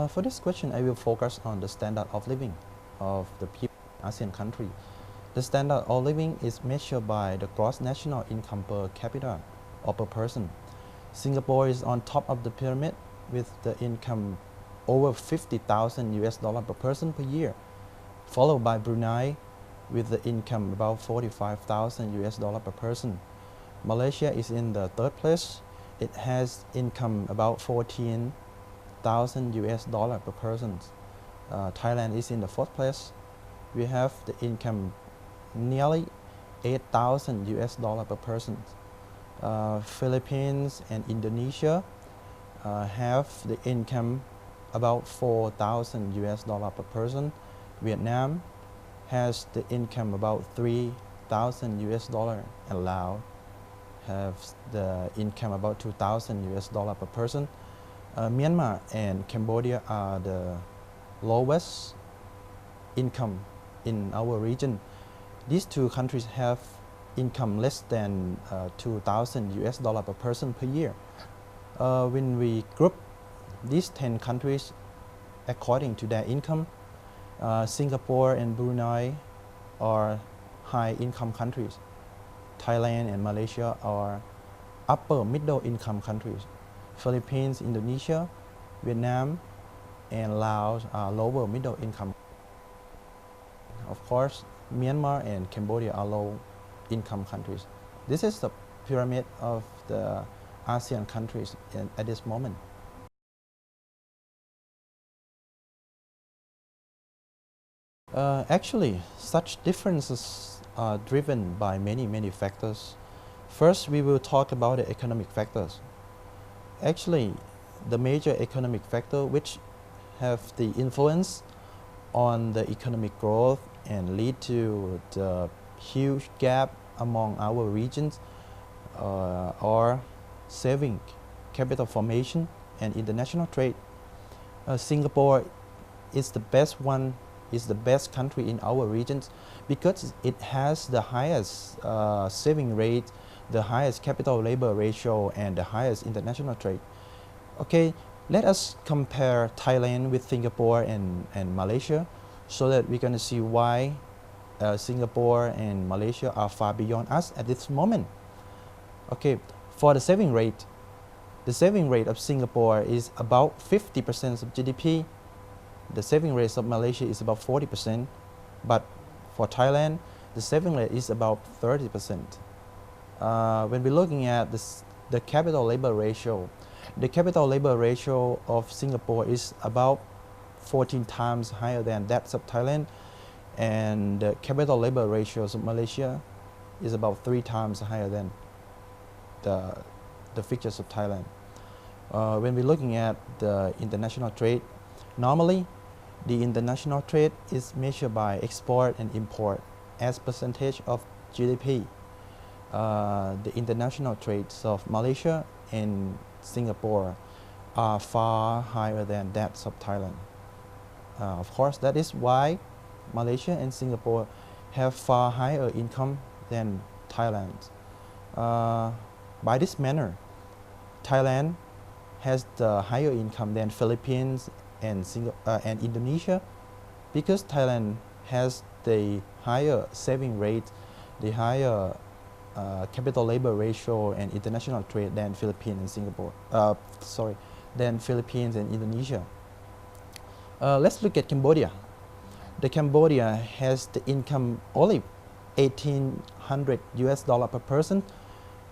For this question, I will focus on the standard of living of the people in ASEAN country. The standard of living is measured by the gross national income per capita or per person. Singapore is on top of the pyramid with the income over 50,000 US dollar per person per year, followed by Brunei with the income about 45,000 US dollar per person. Malaysia is in the third place. It has income about 14,000 US dollar per person. Thailand is in the fourth place. We have the income nearly 8,000 US dollar per person. Philippines and Indonesia have the income about 4,000 US dollar per person. Vietnam has the income about 3,000 US dollar, and Laos have the income about 2,000 US dollar per person. Myanmar and Cambodia are the lowest income in our region. These two countries have income less than 2,000 US dollar per person per year. When we group these 10 countries according to their income, Singapore and Brunei are high income countries. Thailand and Malaysia are upper middle income countries. Philippines, Indonesia, Vietnam, and Laos are lower middle income. Of course, Myanmar and Cambodia are low income countries. This is the pyramid of the ASEAN countries at this moment. Actually, such differences are driven by many factors. First, we will talk about the economic factors. Actually, the major economic factor which have the influence on the economic growth and lead to the huge gap among our regions are saving, capital formation, and international trade. Singapore is the best country in our regions because it has the highest saving rate, the highest capital labor ratio, and the highest international trade. Okay, let us compare Thailand with Singapore and Malaysia so that we're going to see why Singapore and Malaysia are far beyond us at this moment. Okay, for the saving rate of Singapore is about 50% of GDP. The saving rate of Malaysia is about 40%, but for Thailand, the saving rate is about 30%. When we're looking at the capital labor ratio, the capital labor ratio of Singapore is about 14 times higher than that of Thailand, and the capital labor ratios of Malaysia is about 3 times higher than the figures of Thailand. When we're looking at the international trade, normally the international trade is measured by export and import as percentage of GDP. The international trades of Malaysia and Singapore are far higher than that of Thailand. Of course, that is why Malaysia and Singapore have far higher income than Thailand. By this manner, Thailand has the higher income than Philippines and Indonesia because Thailand has the higher saving rate, the higher capital labor ratio and international trade than Philippines and Indonesia. Let's look at Cambodia. The Cambodia has the income only 1,800 US dollar per person.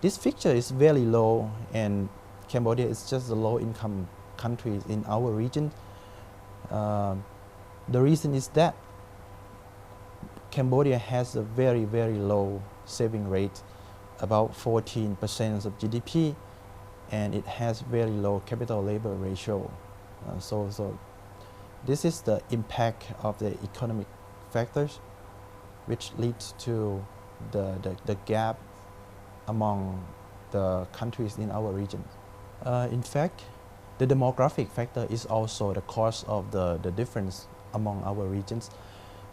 This figure is very low, and Cambodia is just a low income country in our region. The reason is that Cambodia has a very low saving rate, about 14% of GDP, and it has very low capital labor ratio. So this is the impact of the economic factors which leads to the gap among the countries in our region. In fact, the demographic factor is also the cause of the difference among our regions.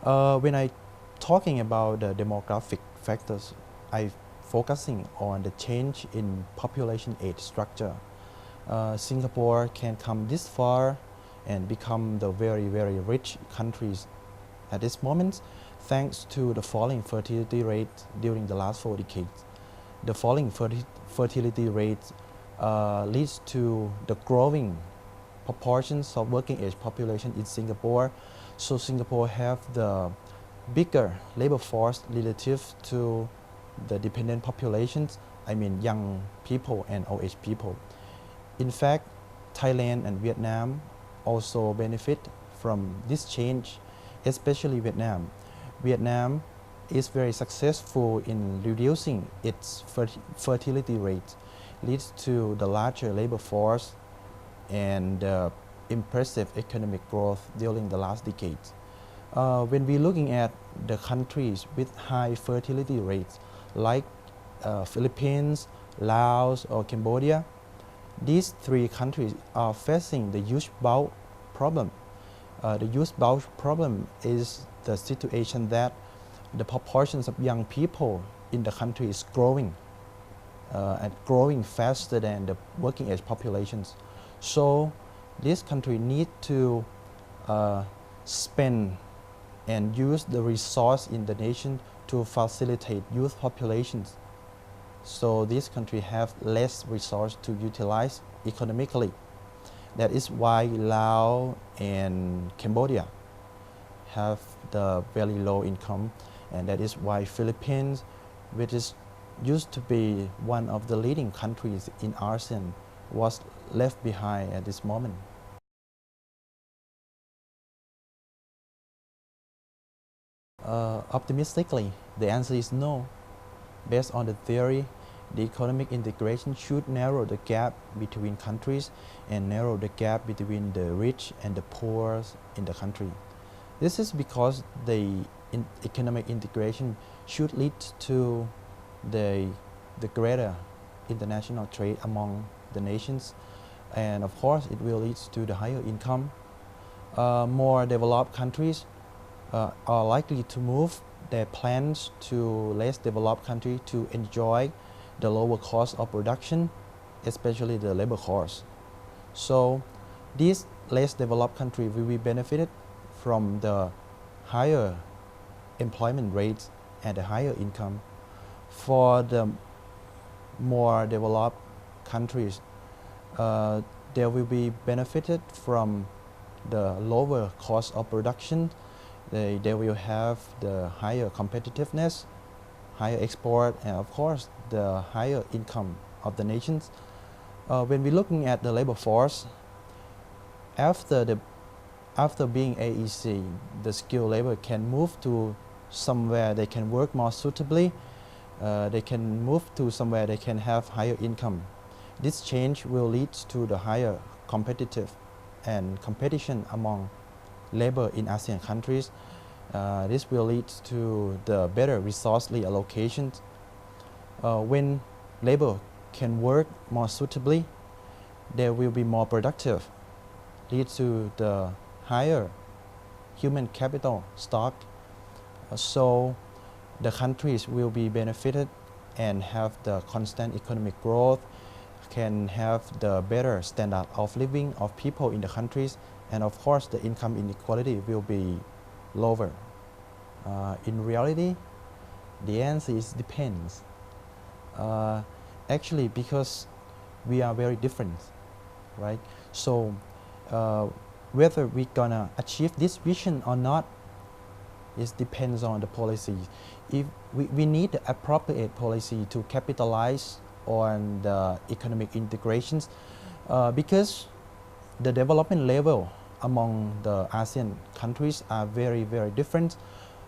When I talking about the demographic factors, I focusing on the change in population age structure. Singapore can come this far and become the very, very rich countries at this moment, thanks to the falling fertility rate during the last 4 decades. The falling fertility rate leads to the growing proportions of working age population in Singapore. So Singapore have the bigger labor force relative to the dependent populations, I mean young people and old age people. In fact, Thailand and Vietnam also benefit from this change, especially Vietnam. Vietnam is very successful in reducing its fertility rate, leads to the larger labor force and impressive economic growth during the last decade. When we're looking at the countries with high fertility rates like Philippines, Laos or Cambodia, these three countries are facing the youth bulge problem. The youth bulge problem is the situation that the proportions of young people in the country is growing and growing faster than the working age populations. So this country need to spend and use the resource in the nation to facilitate youth populations. So this country have less resource to utilize economically. That is why Laos and Cambodia have the very low income, and that is why Philippines, which is used to be one of the leading countries in ASEAN, was left behind at this moment. Optimistically, the answer is no. Based on the theory, the economic integration should narrow the gap between countries and narrow the gap between the rich and the poor in the country. This is because the economic integration should lead to the greater international trade among the nations, and of course it will lead to the higher income. More developed countries are likely to move their plans to less developed countries to enjoy the lower cost of production, especially the labor cost. So these less developed countries will be benefited from the higher employment rates and the higher income. For the more developed countries, they will be benefited from the lower cost of production. They will have the higher competitiveness, higher export, and of course the higher income of the nations. When we're looking at the labor force, after being AEC, the skilled labor can move to somewhere they can work more suitably. They can move to somewhere they can have higher income. This change will lead to the higher competitive and competition among labor in ASEAN countries. This will lead to the better resource allocation. When labor can work more suitably, they will be more productive, lead to the higher human capital stock. So the countries will be benefited and have the constant economic growth, can have the better standard of living of people in the countries, and of course the income inequality will be lower. In reality, the answer is depends. Actually, because we are very different, right? So whether we're gonna achieve this vision or not, it depends on the policy. If we need the appropriate policy to capitalize on the economic integrations, because the development level among the ASEAN countries are very, very different,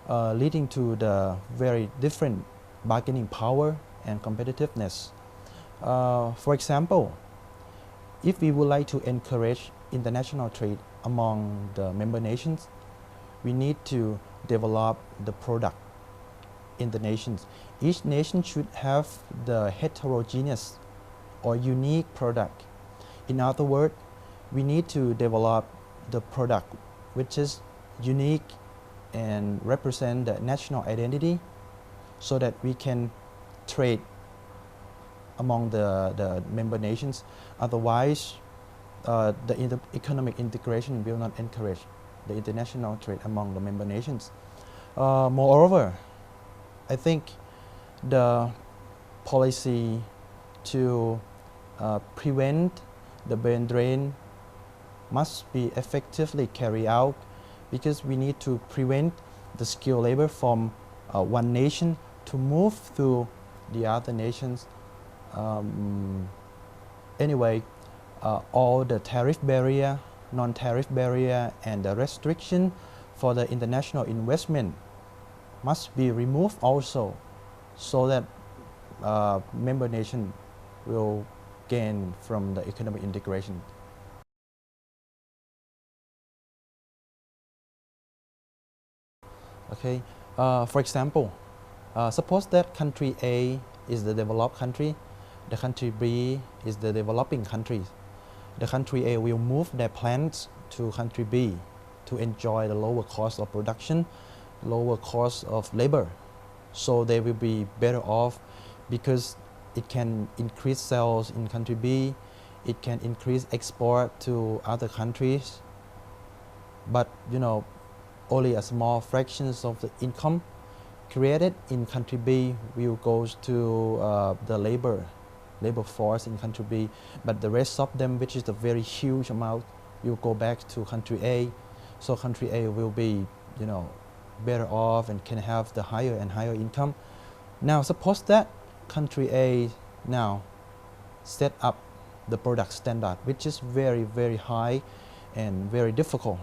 leading to the very different bargaining power and competitiveness. For example, if we would like to encourage international trade among the member nations, we need to develop the product in the nations. Each nation should have the heterogeneous or unique product. In other words, we need to develop the product which is unique and represent the national identity so that we can trade among the member nations. Otherwise, the economic integration will not encourage the international trade among the member nations. Moreover, I think the policy to prevent the brain drain must be effectively carried out, because we need to prevent the skilled labor from one nation to move to the other nations. Anyway, all the tariff barrier, non-tariff barrier, and the restriction for the international investment must be removed also, so that member nation will gain from the economic integration. Okay, for example, suppose that country A is the developed country, the country B is the developing country. The country A will move their plants to country B to enjoy the lower cost of production, lower cost of labor. So they will be better off because it can increase sales in country B, it can increase export to other countries. But only a small fraction of the income created in country B will go to the labor force in country B, but the rest of them, which is a very huge amount, will go back to country A. So country A will be better off and can have the higher and higher income. Now suppose that country A now set up the product standard, which is very, very high and very difficult.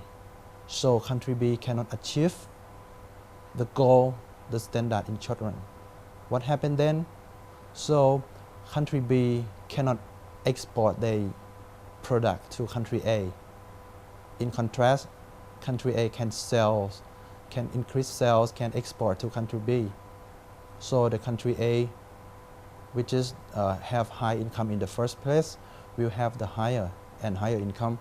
So country B cannot achieve the goal, the standard in short run. What happened then? So country B cannot export their product to country A. In contrast, country A can increase sales, can export to country B. So the country A, which is have high income in the first place, will have the higher and higher income.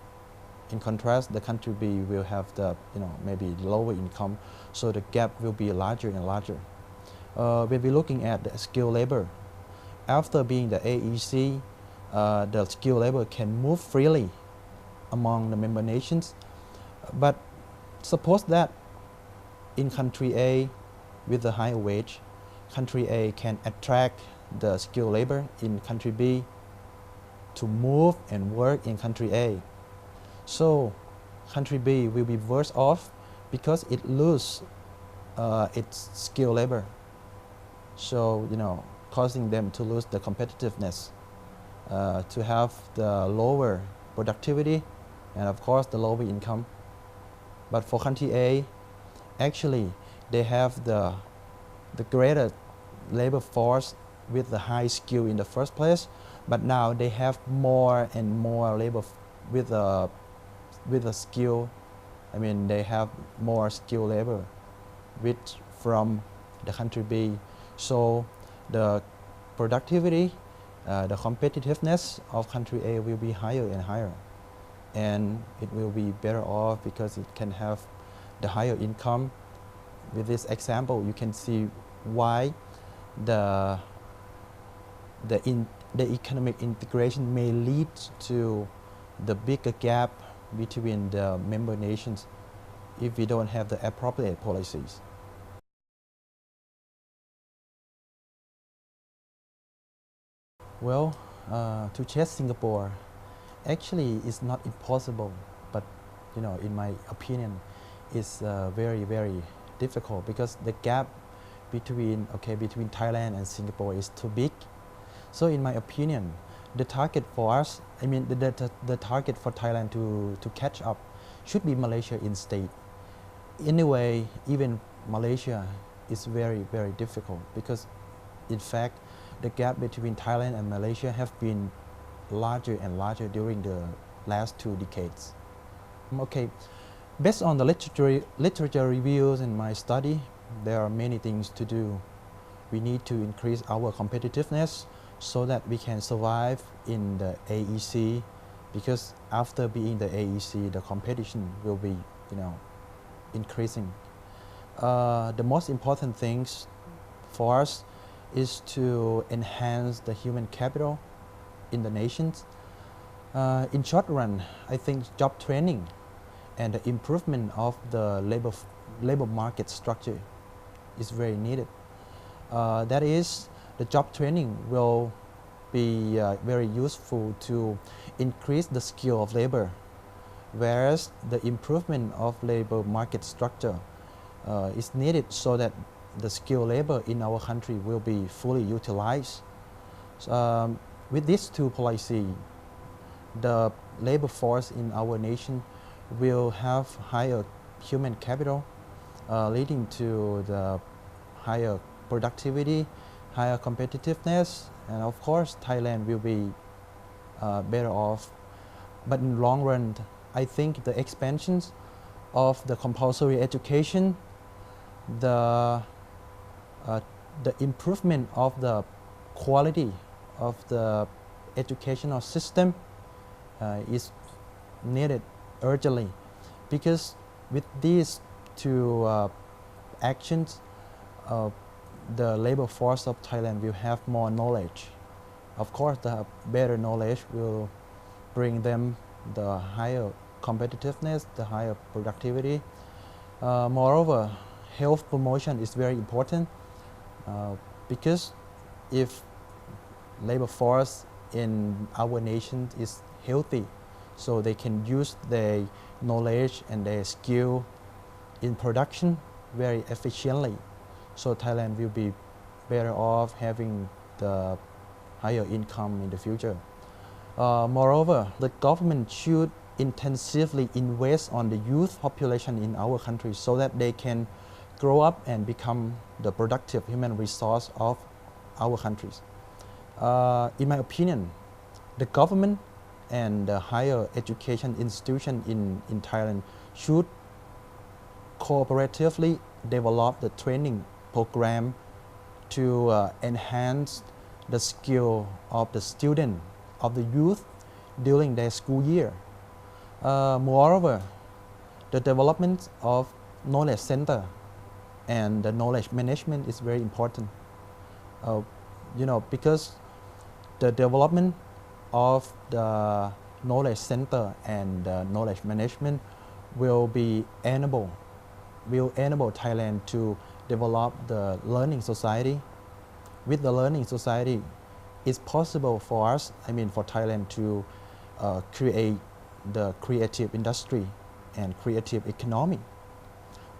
In contrast, the country B will have the maybe lower income, so the gap will be larger and larger. When we're looking at the skilled labor, after being the AEC, the skilled labor can move freely among the member nations. But suppose that in country A, with the higher wage, country A can attract the skilled labor in country B to move and work in country A. So country B will be worse off because it loses its skilled labor. So causing them to lose the competitiveness, to have the lower productivity, and of course the lower income. But for country A, actually they have the greater labor force with the high skill in the first place, but now they have more and more labor with a skill. I mean, they have more skilled labor from the country B. So the productivity, the competitiveness of country A will be higher and higher, and it will be better off because it can have the higher income. With this example, you can see why the economic integration may lead to the bigger gap between the member nations if we don't have the appropriate policies. Well, to change Singapore, actually it's not impossible, but in my opinion, it's very, very difficult because the gap between Thailand and Singapore is too big. So in my opinion, the target for us, the target for Thailand to catch up should be Malaysia instead. Anyway, even Malaysia is very, very difficult because in fact the gap between Thailand and Malaysia have been larger and larger during the last 2 decades. Okay, based on the literature reviews in my study, there are many things to do. We need to increase our competitiveness so that we can survive in the AEC, because after being the AEC, the competition will be increasing. The most important things for us is to enhance the human capital in the nations. In short run, I think job training and the improvement of the labor market structure is very needed. That is, the job training will be very useful to increase the skill of labor, whereas the improvement of labor market structure is needed so that the skilled labor in our country will be fully utilized. With these two policies, the labor force in our nation will have higher human capital, leading to the higher productivity, higher competitiveness, and of course Thailand will be better off. But in the long run, I think the expansions of the compulsory education, the improvement of the quality of the educational system is needed urgently, because with these two actions, the labor force of Thailand will have more knowledge. Of course, the better knowledge will bring them the higher competitiveness, the higher productivity. Moreover, health promotion is very important because if labor force in our nation is healthy, so they can use their knowledge and their skill in production very efficiently. So Thailand will be better off having the higher income in the future. Moreover, the government should intensively invest on the youth population in our country so that they can grow up and become the productive human resource of our countries. In my opinion, the government and the higher education institution in Thailand should cooperatively develop the training program to enhance the skill of the student, of the youth during their school year. Moreover, the development of knowledge center and the knowledge management is very important. Because the development of the knowledge center and the knowledge management will enable Thailand to develop the learning society. With the learning society, it's possible for us, for Thailand to create the creative industry and creative economy.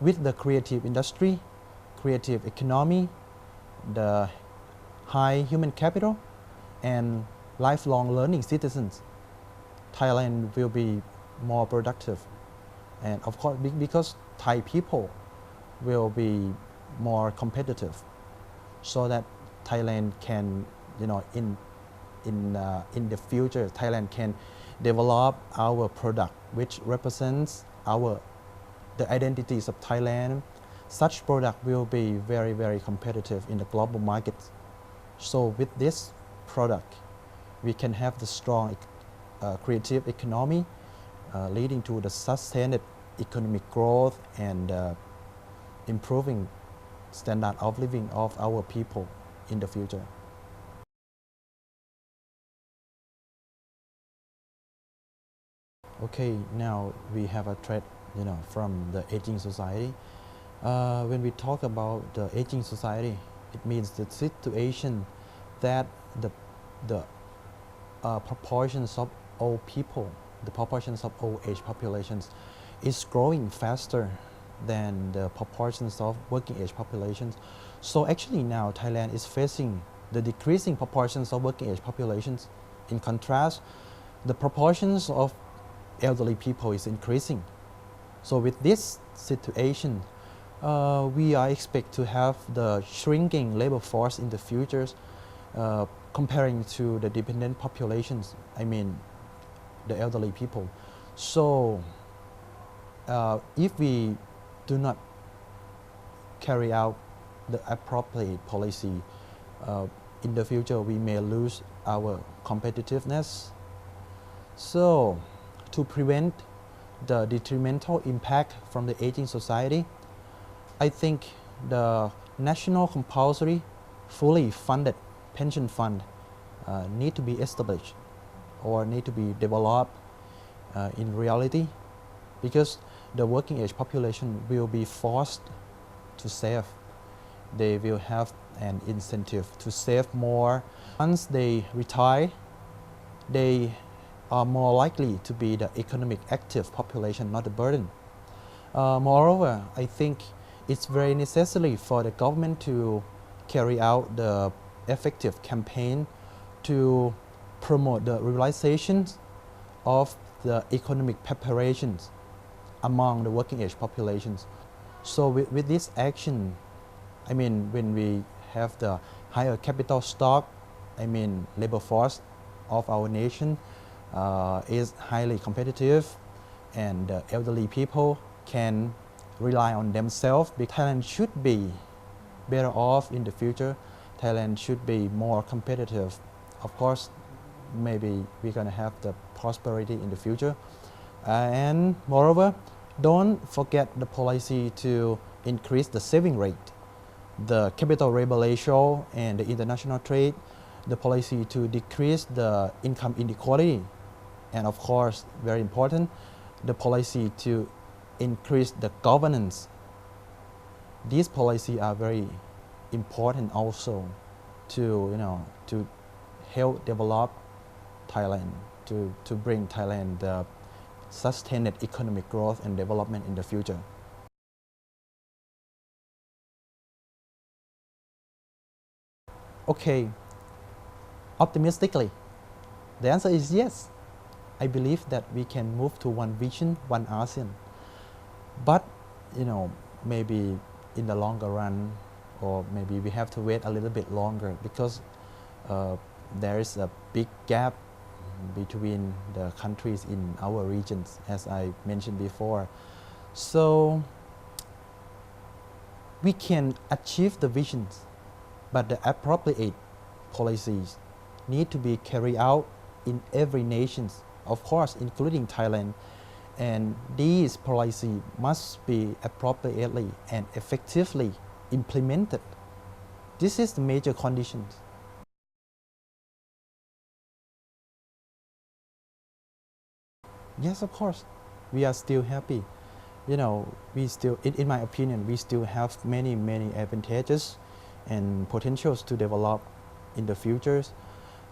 With the creative industry, creative economy, the high human capital, and lifelong learning citizens, Thailand will be more productive. And of course, because Thai people will be more competitive, so that Thailand can, in the future, Thailand can develop our product, which represents the identities of Thailand. Such product will be very, very competitive in the global market. So with this product, we can have the strong creative economy leading to the sustained economic growth and improving standard of living of our people in the future. Okay, now we have a threat, from the aging society. When we talk about the aging society, it means the situation that the proportions of old people, the proportions of old age populations is growing faster than the proportions of working age populations. So actually now Thailand is facing the decreasing proportions of working age populations. In contrast, the proportions of elderly people is increasing. So with this situation, we are expect to have the shrinking labor force in the future comparing to the dependent populations, the elderly people. So if we do not carry out the appropriate policy, in the future we may lose our competitiveness. So to prevent the detrimental impact from the aging society, I think the national compulsory fully funded pension fund need to be established. or need to be developed in reality, because the working age population will be forced to save. They will have an incentive to save more. Once they retire, they are more likely to be the economic active population, not a burden. Moreover, I think it's very necessary for the government to carry out the effective campaign to promote the realization of the economic preparations among the working age populations. So with this action, I mean, when we have the higher capital stock, I mean, labor force of our nation is highly competitive, and elderly people can rely on themselves. Thailand should be better off in the future. Thailand should be more competitive. Of course, maybe we're going to have the prosperity in the future. And moreover, don't forget the policy to increase the saving rate, the capital labor ratio, and the international trade, the policy to decrease the income inequality, and of course, very important, the policy to increase the governance. These policies are very important also to help develop Thailand, to bring Thailand the sustained economic growth and development in the future. Okay, optimistically, the answer is yes. I believe that we can move to one vision, one ASEAN. But, maybe in the longer run, or maybe we have to wait a little bit longer, because there is a big gap between the countries in our regions, as I mentioned before. So we can achieve the visions, but the appropriate policies need to be carried out in every nation, of course, including Thailand. And these policies must be appropriately and effectively implemented. This is the major conditions. Yes, of course, we are still happy. We still, in my opinion, we still have many advantages and potentials to develop in the futures.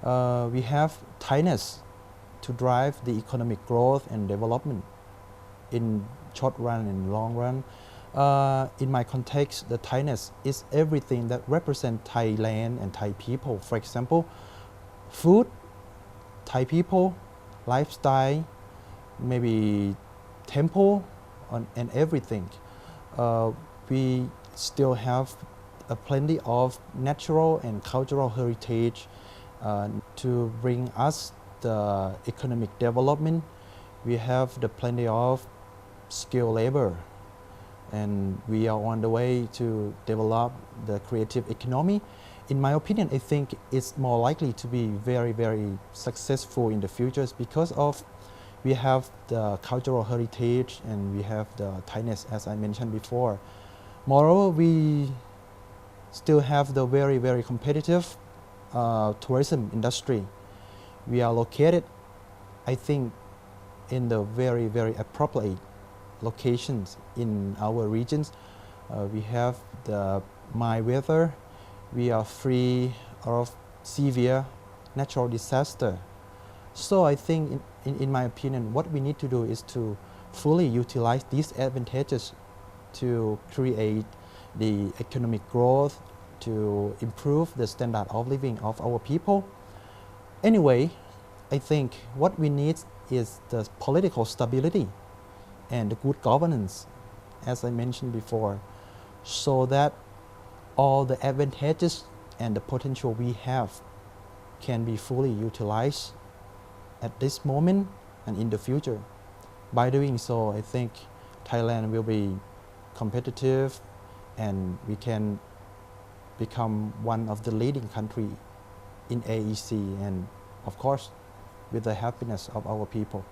We have Thainess to drive the economic growth and development in short run and long run. In my context, the Thainess is everything that represents Thailand and Thai people. For example, food, Thai people, lifestyle, maybe temple, and everything. We still have plenty of natural and cultural heritage to bring us the economic development. We have the plenty of skilled labor, and we are on the way to develop the creative economy. In my opinion, I think it's more likely to be very successful in the future because of we have the cultural heritage and we have the Thainess, as I mentioned before. Moreover, we still have the very competitive tourism industry. We are located, I think, in the very appropriate locations in our regions. We have the mild weather. We are free of severe natural disaster. So I think, in my opinion, what we need to do is to fully utilize these advantages to create the economic growth, to improve the standard of living of our people. Anyway, I think what we need is the political stability and the good governance, as I mentioned before, so that all the advantages and the potential we have can be fully utilized at this moment and in the future. By doing so, I think Thailand will be competitive and we can become one of the leading countries in AEC, and of course with the happiness of our people.